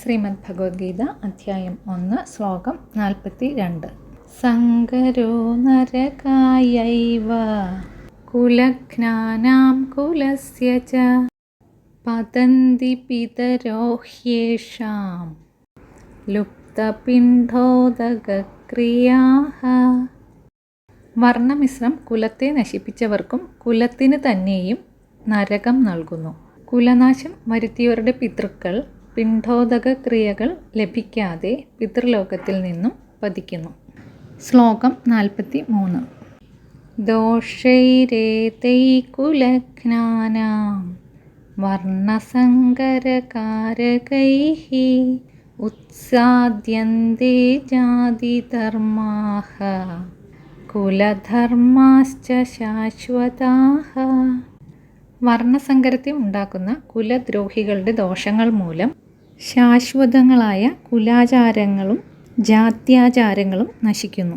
ശ്രീമദ് ഭഗവത്ഗീത അധ്യായം 1 ശ്ലോകം 42. സങ്കരോ നരകായൈവ കുലഘ്നാനാം കുലസ്യ ച പതന്തി പിതരോ ഹ്യേഷാം ലുപ്തപിണ്ഡോദകക്രിയാഃ. വർണ്ണമിശ്രം കുലത്തെ നശിപ്പിച്ചവർക്കും കുലത്തിന് തന്നെയും നരകം നൽകുന്നു. കുലനാശം വരുത്തിയവരുടെ പിതൃക്കൾ പിണ്ഡോദക ക്രിയകൾ ലഭിക്കാതെ പിതൃലോകത്തിൽ നിന്നും പതിക്കുന്നു. ശ്ലോകം 43. ദോഷൈരേതൈ കുലഘ്നാനാം വർണ്ണസങ്കരകാരകൈഃ ഉത്സാദ്യന്തേ ജാതിധർമാഃ കുലധർമാശ്ച ശാശ്വതാഃ. വർണ്ണസങ്കരത്തെ ഉണ്ടാക്കുന്ന കുലദ്രോഹികളുടെ ദോഷങ്ങൾ മൂലം ശാശ്വതങ്ങളായ കുലാചാരങ്ങളും ജാത്യാചാരങ്ങളും നശിക്കുന്നു.